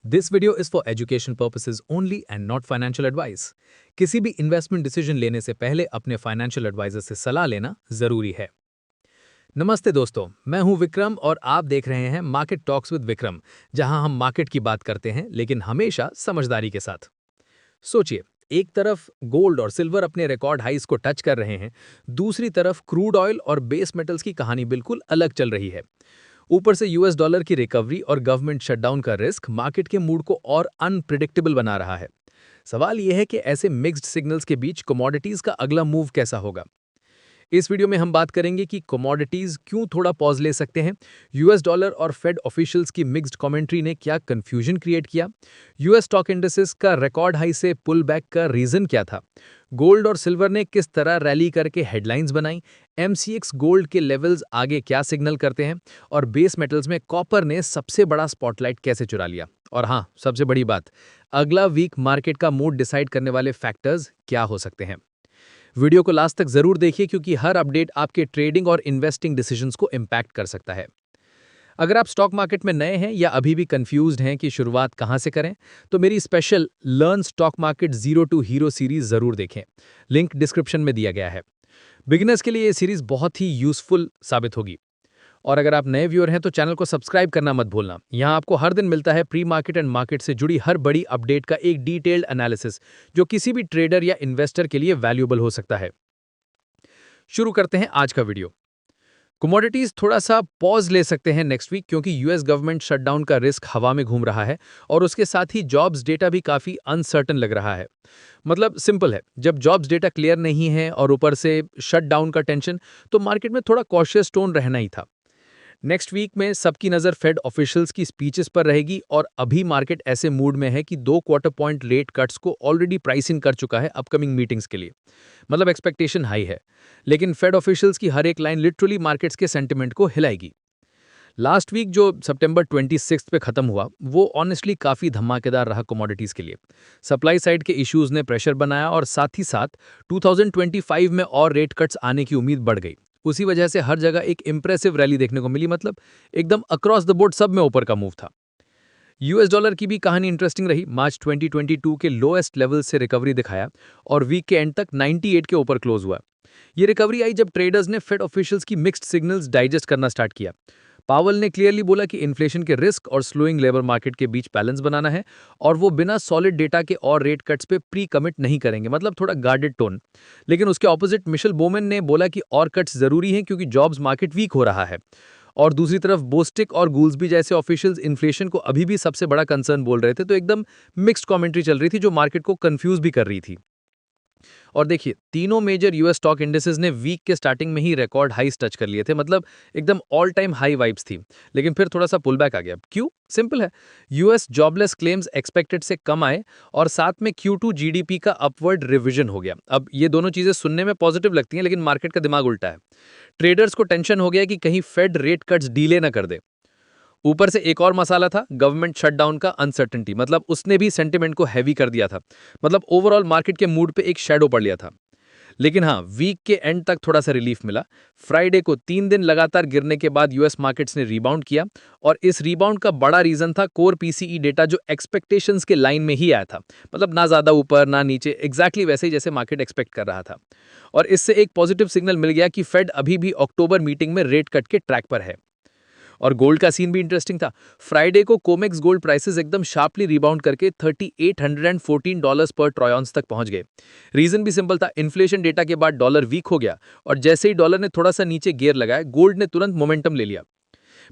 This video is for education purposes only and not financial advice. किसी भी investment decision लेने से पहले अपने फाइनेंशियल एडवाइजर से सलाह लेना जरूरी है। नमस्ते दोस्तों, मैं हूं विक्रम और आप देख रहे हैं मार्केट टॉक्स विद विक्रम, जहां हम मार्केट की बात करते हैं लेकिन हमेशा समझदारी के साथ। सोचिए, एक तरफ गोल्ड और सिल्वर अपने रिकॉर्ड हाइस को टच कर रहे हैं, दूसरी तरफ क्रूड ऑयल और बेस मेटल्स की कहानी बिल्कुल अलग चल रही है। ऊपर से यूएस डॉलर की रिकवरी और गवर्नमेंट शटडाउन का रिस्क मार्केट के मूड को और अनप्रिडिक्टेबल बना रहा है। सवाल यह है कि ऐसे मिक्स्ड सिग्नल्स के बीच कमोडिटीज का अगला मूव कैसा होगा। इस वीडियो में हम बात करेंगे कि कमोडिटीज क्यों थोड़ा पॉज ले सकते हैं, यूएस डॉलर और फेड ऑफिशियल्स की मिक्स्ड कमेंट्री ने क्या कंफ्यूजन क्रिएट किया, यूएस स्टॉक इंडेक्सेस का रिकॉर्ड हाई से पुल बैक का रीजन क्या था, गोल्ड और सिल्वर ने किस तरह रैली करके हेडलाइंस बनाई, एमसीएक्स गोल्ड के लेवल्स आगे क्या सिग्नल करते हैं, और बेस मेटल्स में कॉपर ने सबसे बड़ा स्पॉटलाइट कैसे चुरा लिया। और हाँ, सबसे बड़ी बात, अगला वीक मार्केट का मूड डिसाइड करने वाले फैक्टर्स क्या हो सकते हैं। वीडियो को लास्ट तक जरूर देखिए क्योंकि हर अपडेट आपके ट्रेडिंग और इन्वेस्टिंग डिसीजंस को इम्पैक्ट कर सकता है। अगर आप स्टॉक मार्केट में नए हैं या अभी भी कंफ्यूज्ड हैं कि शुरुआत कहां से करें, तो मेरी special learn stock market zero to hero series जरूर देखें। लिंक डिस्क्रिप्शन में दिया गया है। बिगिनर्स के लिए ये सीरीज बहुत ही यूजफुल साबित होगी। और अगर आप नए व्यूअर हैं तो चैनल को सब्सक्राइब करना मत भूलना। यहाँ आपको हर दिन मिलता है प्री मार्केट एंड मार्केट से जुड़ी हर बड़ी अपडेट का एक डिटेल्ड एनालिसिस, जो किसी भी ट्रेडर या इन्वेस्टर के लिए वैल्यूएबल हो सकता है। शुरू करते हैं आज का वीडियो। कमोडिटीज थोड़ा सा पॉज ले सकते हैं नेक्स्ट वीक क्योंकि यूएस गवर्नमेंट शटडाउन का रिस्क हवा में घूम रहा है और उसके साथ ही जॉब्स डेटा भी काफी अनसर्टन लग रहा है। मतलब सिंपल है, जब जॉब्स डेटा क्लियर नहीं है और ऊपर से शटडाउन का टेंशन, तो मार्केट में थोड़ा कॉशियस टोन रहना ही था। नेक्स्ट वीक में सबकी नज़र फेड ऑफिशियल्स की स्पीचेस पर रहेगी और अभी मार्केट ऐसे मूड में है कि 2 क्वार्टर पॉइंट रेट कट्स को ऑलरेडी प्राइस इन कर चुका है अपकमिंग मीटिंग्स के लिए। मतलब एक्सपेक्टेशन हाई है, लेकिन फेड ऑफिशियल्स की हर एक लाइन लिटरली मार्केट्स के सेंटिमेंट को हिलाएगी। लास्ट वीक जो सितंबर 26 पे खत्म हुआ, वो ऑनेस्टली काफ़ी धमाकेदार रहा कमोडिटीज़ के लिए। सप्लाई साइड के इश्यूज ने प्रेशर बनाया और साथ ही साथ 2025 में और रेट कट्स आने की उम्मीद बढ़ गई। उसी वजह से हर जगह एक इंप्रेसिव रैली देखने को मिली। मतलब एकदम अक्रॉस द बोर्ड सब में ऊपर का मूव था। यूएस डॉलर की भी कहानी इंटरेस्टिंग रही। मार्च 2022 के लोएस्ट लेवल से रिकवरी दिखाया और वीक के एंड तक 98 के ऊपर क्लोज हुआ। ये रिकवरी आई जब ट्रेडर्स ने फेड ऑफिशियल्स की मिक्स्ड सिग्नल्स डाइजेस्ट करना स्टार्ट किया। पावल ने क्लियरली बोला कि इन्फ्लेशन के रिस्क और स्लोइंग लेबर मार्केट के बीच बैलेंस बनाना है और वो बिना सॉलिड डेटा के और रेट कट्स पे प्री कमिट नहीं करेंगे। मतलब थोड़ा गार्डेड टोन। लेकिन उसके ऑपोजिट मिशेल बोमेन ने बोला कि और कट्स जरूरी हैं क्योंकि जॉब्स मार्केट वीक हो रहा है। और दूसरी तरफ बोस्टिक और गूल्सबी जैसे ऑफिशियल्स इन्फ्लेशन को अभी भी सबसे बड़ा कंसर्न बोल रहे थे। तो एकदम मिक्स्ड कमेंट्री चल रही थी जो मार्केट को कंफ्यूज भी कर रही थी। और देखिए, तीनों मेजर यूएस स्टॉक इंडेक्सेस ने वीक के स्टार्टिंग में ही रिकॉर्ड हाईस टच कर लिए थे। मतलब एकदम ऑल टाइम हाई वाइब्स थी। लेकिन फिर थोड़ा सा पुल बैक आ गया। क्यों? सिंपल है, यूएस जॉबलेस क्लेम्स एक्सपेक्टेड से कम आए और साथ में Q2 जीडीपी का अपवर्ड रिवीजन हो गया। अब ये दोनों चीजें सुनने में पॉजिटिव लगती हैं, लेकिन मार्केट का दिमाग उल्टा है। ट्रेडर्स को टेंशन हो गया कि कहीं फेड रेट कट्स डीले ना कर दे। ऊपर से एक और मसाला था गवर्नमेंट शटडाउन का अनसर्टेनिटी। मतलब उसने भी सेंटिमेंट को हैवी कर दिया था। मतलब ओवरऑल मार्केट के मूड पे एक शैडो पड़ लिया था। लेकिन हाँ, वीक के एंड तक थोड़ा सा रिलीफ मिला। फ्राइडे को 3 दिन लगातार गिरने के बाद यूएस मार्केट्स ने रीबाउंड किया और इस रीबाउंड का बड़ा रीजन था कोर पीसीई डेटा जो एक्सपेक्टेशंस के लाइन में ही आया था। मतलब ना ज्यादा ऊपर ना नीचे, एग्जैक्टली वैसे ही जैसे मार्केट एक्सपेक्ट कर रहा था। और इससे एक पॉजिटिव सिग्नल मिल गया कि फेड अभी भी अक्टूबर मीटिंग में रेट कट के ट्रैक पर है। और गोल्ड का सीन भी इंटरेस्टिंग था। फ्राइडे को कोमेक्स गोल्ड प्राइसेस एकदम शार्पली रिबाउंड करके $3814 पर ट्राई ऑन्स तक पहुंच गए। रीजन भी सिंपल था, इन्फ्लेशन डेटा के बाद डॉलर वीक हो गया और जैसे ही डॉलर ने थोड़ा सा नीचे गियर लगाया, गोल्ड ने तुरंत मोमेंटम ले लिया।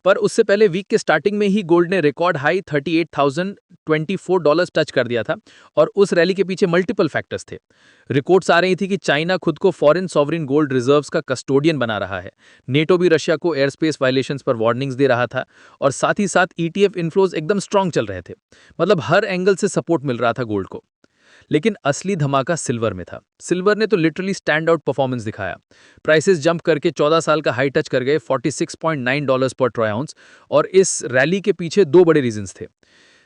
पर उससे पहले वीक के स्टार्टिंग में ही गोल्ड ने रिकॉर्ड हाई $38,024 टच कर दिया था और उस रैली के पीछे मल्टीपल फैक्टर्स थे। रिपोर्ट्स आ रही थी कि चाइना खुद को फॉरेन सॉवरिन गोल्ड रिजर्व्स का कस्टोडियन बना रहा है। नेटो भी रशिया को एयर स्पेस वायलेशंस पर वार्निंग्स दे रहा था और साथ ही साथ ईटीएफ इन्फ्लोज एकदम स्ट्रांग चल रहे थे। मतलब हर एंगल से सपोर्ट मिल रहा था गोल्ड को। लेकिन असली धमाका सिल्वर में था। सिल्वर ने तो लिटरली स्टैंड आउट परफॉर्मेंस दिखाया। प्राइसेस जंप करके 14 साल का हाई टच कर गए $46.9 पर ट्राई आउंस। और इस रैली के पीछे दो बड़े रीजंस थे।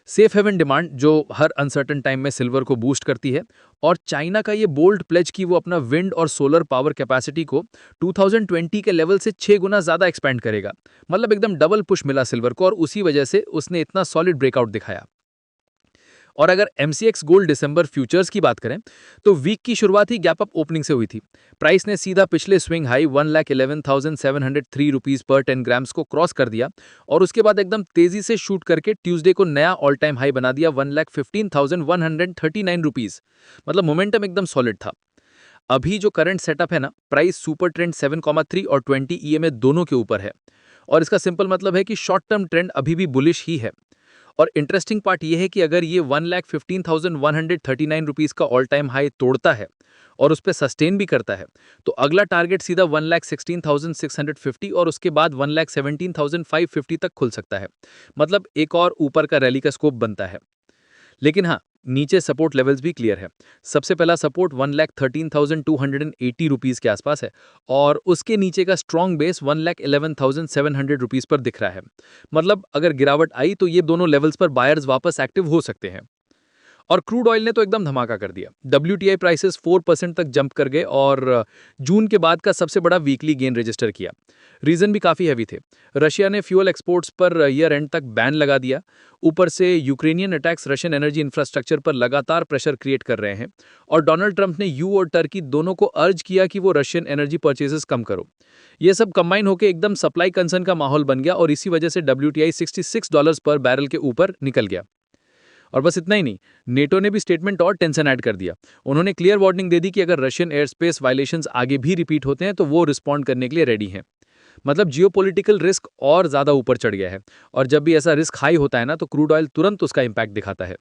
सेफ हेवन डिमांड जो हर अनसर्टन टाइम में सिल्वर को बूस्ट करती है, और चाइना का ये बोल्ड प्लेज कि वो अपना विंड और सोलर पावर कैपेसिटी को 2020 के लेवल से 6 गुना ज्यादा एक्सपेंड करेगा। मतलब एकदम डबल पुश मिला सिल्वर को और उसी वजह से उसने इतना सॉलिड ब्रेकआउट दिखाया। और अगर MCX गोल्ड दिसंबर फ्यूचर्स की बात करें तो वीक की शुरुआत ही गैप अप ओपनिंग से हुई थी। प्राइस ने सीधा पिछले स्विंग हाई 1,11,703 रुपीस पर 10 ग्राम्स को क्रॉस कर दिया और उसके बाद एकदम तेजी से शूट करके ट्यूसडे को नया ऑल टाइम हाई बना दिया 1,15,139 मतलब मोमेंटम एकदम सॉलिड था। अभी जो करंट सेटअप है ना, प्राइस सुपर ट्रेंड 7,3 और 20 EMA दोनों के ऊपर है और इसका सिंपल मतलब है कि शॉर्ट टर्म ट्रेंड अभी भी बुलिश ही है। और इंटरेस्टिंग पार्ट ये है कि अगर ये 1,15,139 रुपीस का ऑल टाइम हाई तोड़ता है और उस पर सस्टेन भी करता है तो अगला टारगेट सीधा 1,16,650 और उसके बाद 1,17,550 तक खुल सकता है। मतलब एक और ऊपर का रैली का स्कोप बनता है। लेकिन हाँ, नीचे सपोर्ट लेवल्स भी क्लियर है। सबसे पहला सपोर्ट 1,13,280 रुपीस के आसपास है और उसके नीचे का स्ट्रॉन्ग बेस 1,11,700 रुपीस पर दिख रहा है। मतलब अगर गिरावट आई तो ये दोनों लेवल्स पर बायर्स वापस एक्टिव हो सकते हैं। और क्रूड ऑयल ने तो एकदम धमाका कर दिया। WTI प्राइसेस 4% तक जंप कर गए और जून के बाद का सबसे बड़ा वीकली गेन रजिस्टर किया। रीजन भी काफ़ी हैवी थे। रशिया ने fuel exports per year and तक बैन लगा दिया। ऊपर से Ukrainian attacks Russian energy infrastructure पर लगातार प्रेशर क्रिएट कर रहे हैं और डोनाल्ड ट्रंप ने यू और टर्की दोनों को अर्ज किया कि वो रशियन एनर्जी परचेजेस कम करो। ये सब कंबाइन होकर एकदम सप्लाई कंसर्न का माहौल बन गया और इसी वजह से WTI $66 पर बैरल के ऊपर निकल गया। और बस इतना ही नहीं, नेटो ने भी स्टेटमेंट और टेंशन ऐड कर दिया। उन्होंने क्लियर वार्निंग दे दी कि अगर रशियन एयर स्पेस वायलेशंस आगे भी रिपीट होते हैं तो वो रिस्पॉन्ड करने के लिए रेडी हैं। मतलब जियोपॉलिटिकल रिस्क और ज़्यादा ऊपर चढ़ गया है और जब भी ऐसा रिस्क हाई होता है ना तो क्रूड ऑयल तुरंत उसका इंपैक्ट दिखाता है।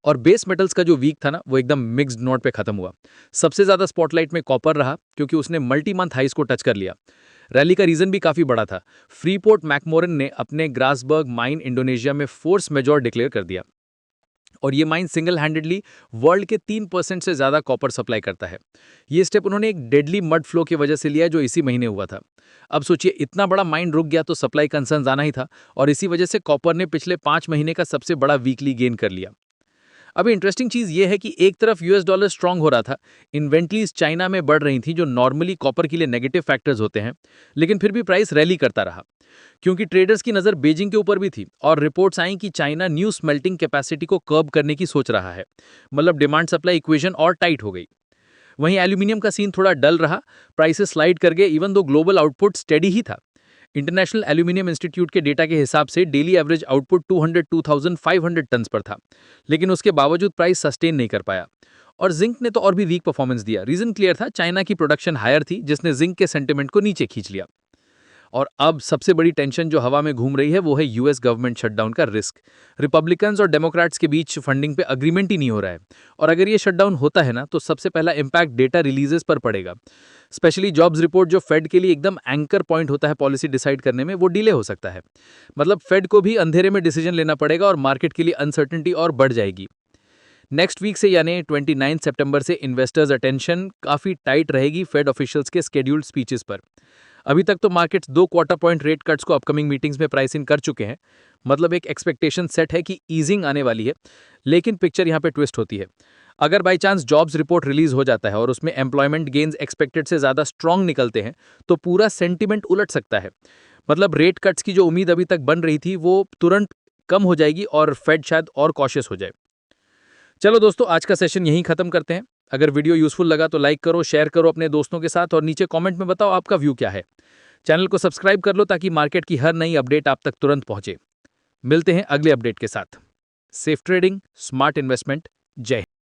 और बेस मेटल्स का जो वीक था ना वो एकदम मिक्स्ड नोट पे खत्म हुआ। सबसे ज़्यादा स्पॉटलाइट में कॉपर रहा क्योंकि उसने मल्टी मंथ हाइस को टच कर लिया। रैली का रीजन भी काफ़ी बड़ा था। फ्रीपोर्ट मैकमोरन ने अपने ग्रासबर्ग माइन इंडोनेशिया में फोर्स मेजॉर डिक्लेयर कर दिया और ये माइन सिंगल हैंडेडली वर्ल्ड के 3% से ज़्यादा कॉपर सप्लाई करता है। ये स्टेप उन्होंने एक डेडली मड फ्लो की वजह से लिया जो इसी महीने हुआ था। अब सोचिए, इतना बड़ा माइन रुक गया तो सप्लाई कंसर्न आना ही था और इसी वजह से कॉपर ने पिछले 5 महीने का सबसे बड़ा वीकली गेन कर लिया। अभी इंटरेस्टिंग चीज़ ये है कि एक तरफ US डॉलर स्ट्रांग हो रहा था, इन्वेंट्रीज चाइना में बढ़ रही थी जो नॉर्मली कॉपर के लिए नेगेटिव फैक्टर्स होते हैं, लेकिन फिर भी प्राइस रैली करता रहा क्योंकि ट्रेडर्स की नज़र बीजिंग के ऊपर भी थी और रिपोर्ट्स आई कि चाइना न्यू स्मेल्टिंग कैपेसिटी को कर्ब करने की सोच रहा है। मतलब डिमांड सप्लाई इक्वेशन और टाइट हो गई। वहीं एल्यूमिनियम का सीन थोड़ा डल रहा, प्राइसेस स्लाइड कर गए even though global output steady ही था। इंटरनेशनल एल्यूमिनियम इंस्टीट्यूट के डेटा के हिसाब से डेली एवरेज आउटपुट 202,500 टन्स पर था, लेकिन उसके बावजूद प्राइस सस्टेन नहीं कर पाया। और जिंक ने तो और भी वीक परफॉर्मेंस दिया। रीजन क्लियर था, चाइना की प्रोडक्शन हायर थी जिसने जिंक के सेंटिमेंट को नीचे खींच लिया। और अब सबसे बड़ी टेंशन जो हवा में घूम रही है वो है US गवर्नमेंट शटडाउन का रिस्क। रिपब्लिकन्स और डेमोक्रेट्स के बीच फंडिंग पे अग्रीमेंट ही नहीं हो रहा है और अगर ये शटडाउन होता है ना तो सबसे पहला इम्पैक्ट डेटा रिलीजेस पर पड़ेगा। स्पेशली जॉब्स रिपोर्ट जो फेड के लिए एकदम एंकर पॉइंट होता है पॉलिसी डिसाइड करने में, वो डिले हो सकता है। मतलब फेड को भी अंधेरे में डिसीजन लेना पड़ेगा और मार्केट के लिए अनसर्टेनिटी और बढ़ जाएगी। नेक्स्ट वीक से यानी 29 सितंबर से इन्वेस्टर्स अटेंशन काफ़ी टाइट रहेगी फेड ऑफिशियल्स के स्केड्यूल्ड स्पीचेस पर। अभी तक तो markets 2 quarter point rate cuts को अपकमिंग मीटिंग्स में प्राइस इन कर चुके हैं। मतलब एक एक्सपेक्टेशन सेट है कि ईजिंग आने वाली है, लेकिन पिक्चर यहाँ पे ट्विस्ट होती है। अगर by chance jobs report release हो जाता है और उसमें एम्प्लॉयमेंट गेन्स एक्सपेक्टेड से ज़्यादा स्ट्रांग निकलते हैं तो पूरा सेंटिमेंट उलट सकता है। मतलब रेट कट्स की जो उम्मीद अभी तक बन रही थी वो तुरंत कम हो जाएगी और फेड शायद और कॉशियस हो जाए। चलो दोस्तों, आज का सेशन यहीं खत्म करते हैं। अगर वीडियो यूजफुल लगा तो लाइक करो, शेयर करो अपने दोस्तों के साथ और नीचे कमेंट में बताओ आपका व्यू क्या है। चैनल को सब्सक्राइब कर लो ताकि मार्केट की हर नई अपडेट आप तक तुरंत पहुंचे। मिलते हैं अगले अपडेट के साथ। Safe trading, smart investment. जय हिंद।